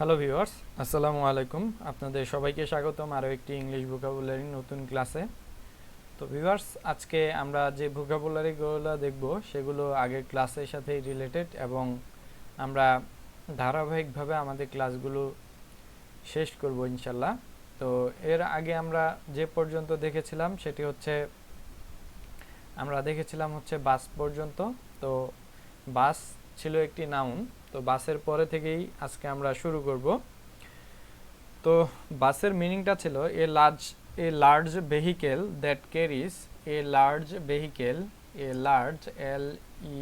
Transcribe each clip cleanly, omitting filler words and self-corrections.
Hello viewers, আসসালামু আলাইকুম। আপনাদের সবাইকে স্বাগতম আরও একটি ইংলিশ ভোকাবুলারি নতুন ক্লাসে। তো ভিউয়ার্স, আজকে আমরা যে ভোকাবুলারিগুলো দেখব সেগুলো আগের ক্লাসের সাথেই রিলেটেড এবং আমরা ধারাবাহিকভাবে আমাদের ক্লাসগুলো শেষ করব ইনশাল্লাহ। তো এর আগে আমরা যে পর্যন্ত দেখেছিলাম সেটি হচ্ছে বাস পর্যন্ত। তো বাস ছিল একটি নাউন। তো বাসের পরে থেকেই আজকে আমরা শুরু করব। তো বাসের মিনিংটা ছিল large vehicle that carries L E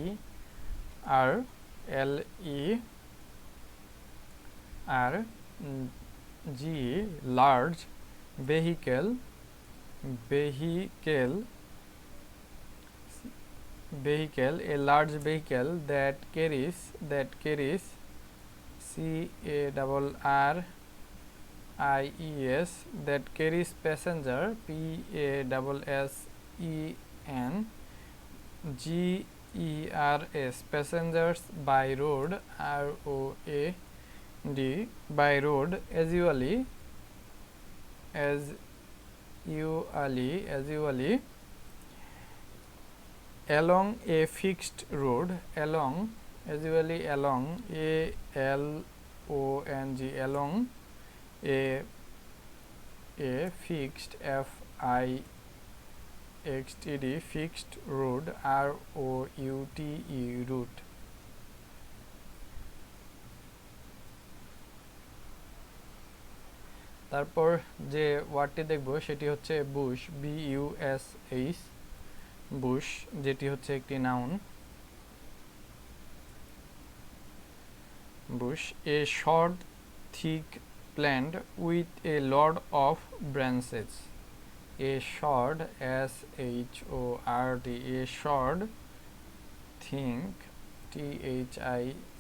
R L E R G large vehicle vehicle vehicle a large vehicle that carries CARRIES that carries passenger PASSENGERS passengers by road ROAD by road as usually along a fixed road along along a fixed fixed road route. তারপর যে ওয়ার্ডটি দেখব সেটি হচ্ছে Bush BUSH Bush, যেটি হচ্ছে একটি noun. Bush a short thick plant with a lot of branches a short SHORT a short thick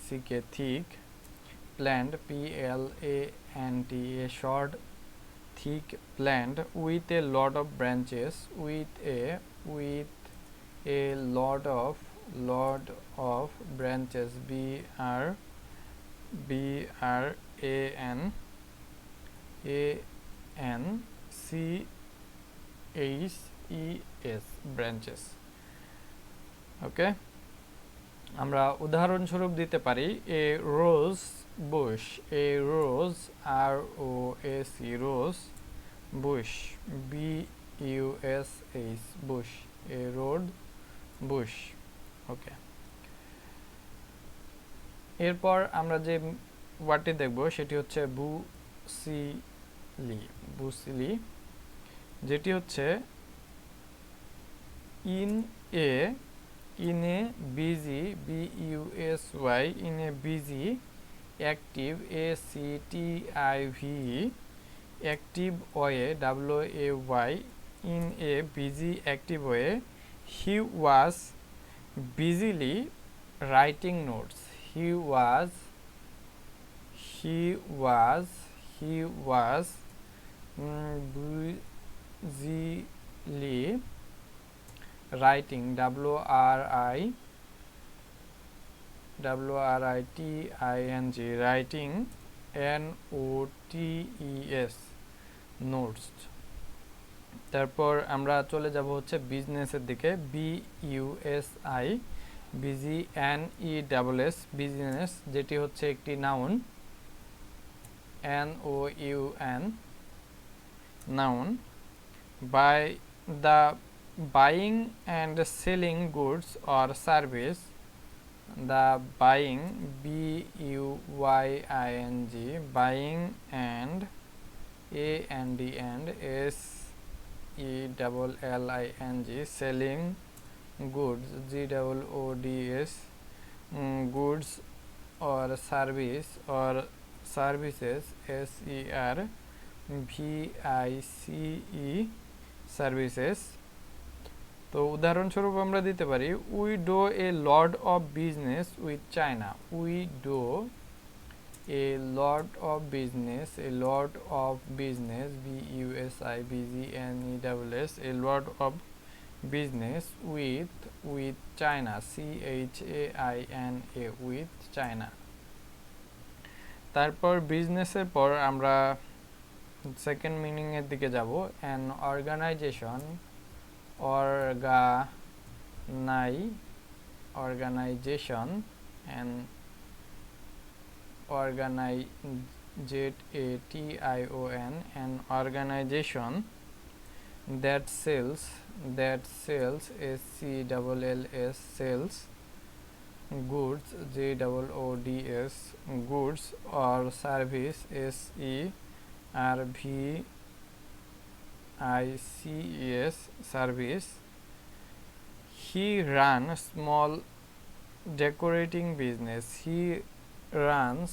THICK plant PLANT a short thick plant with a lot of branches with a lot of branches BRANCHES branches. ওকে, আমরা উদাহরণস্বরূপ দিতে পারি এ রোজ Bush ROS রোজ Bush BUSH Bush এ road Bush. ওকে, এরপর আমরা যে ওয়ার্ডটি দেখব সেটি হচ্ছে বুসিলি, যেটি হচ্ছে in a busy BUSY in a busy active ACTIV active way WAY in a busy active way he was busily writing notes he was busily writing writing NOTES notes. তারপর আমরা চলে যাব হচ্ছে বিজনেসের দিকে BUSI বিজনেস, যেটি হচ্ছে একটি noun noun by the buying and selling goods or service the buying BUYING buying and SELLING selling goods GOODS goods or services SERVICE services. তো উদাহরণস্বরূপ আমরা দিতে পারি we do a lot of business with China we do a lot of business BUSIBGNESS a lot of business with China CHAINA with China. তারপর বিজনেসের পর আমরা second meaning এর দিকে যাব। An organization, organization, an ZATION, an organization that sells sells goods, goods, goods or service, services, service. He runs small decorating business. Runs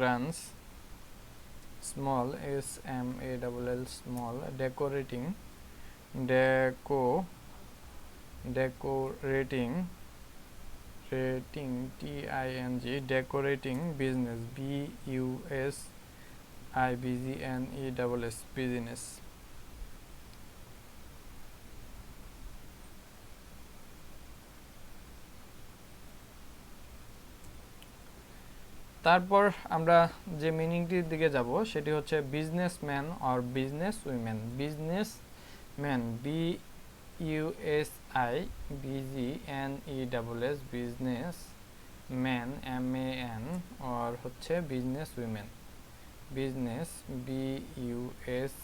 runs small small decorating decorating decorating business, business. তারপর আমরা যে মিনিংটির দিকে যাব সেটি হচ্ছে businessman or business women. Businessman, BUSIBGNESS, business man, MAN, আর হচ্ছে business women. Business, BUSIBGNESS,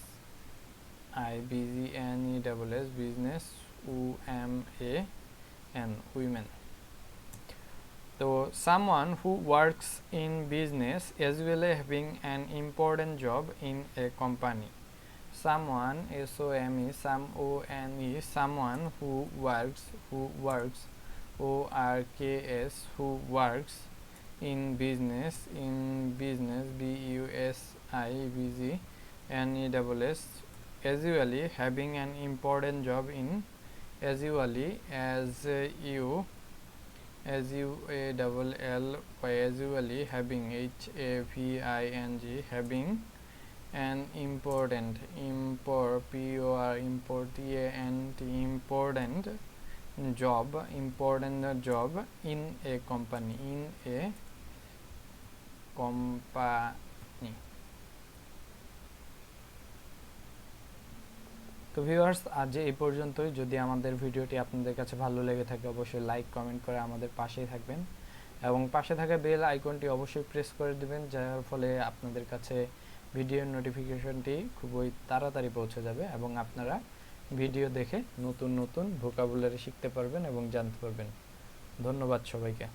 business, UMAN, women. So someone who works in business usually having an important job in a company. Someone, SOME, someone who works, ORKS, who works in business, BUSIBGNESS, usually having an important job in, usually, usually, having, having an important, important job in a company, তো viewers, আজ এই পর্যন্তই। যদি আমাদের ভিডিওটি আপনাদের কাছে ভালো লেগে থাকে অবশ্যই লাইক কমেন্ট করে আমাদের পাশেই থাকবেন এবং পাশে থাকা বেল আইকনটি অবশ্যই প্রেস করে দিবেন, যার ফলে আপনাদের কাছে ভিডিওর নোটিফিকেশনটি খুবই তাড়াতাড়ি পৌঁছে যাবে এবং আপনারা ভিডিও দেখে নতুন নতুন ভোকাবুলারি শিখতে পারবেন এবং জানতে পারবেন। ধন্যবাদ সবাইকে।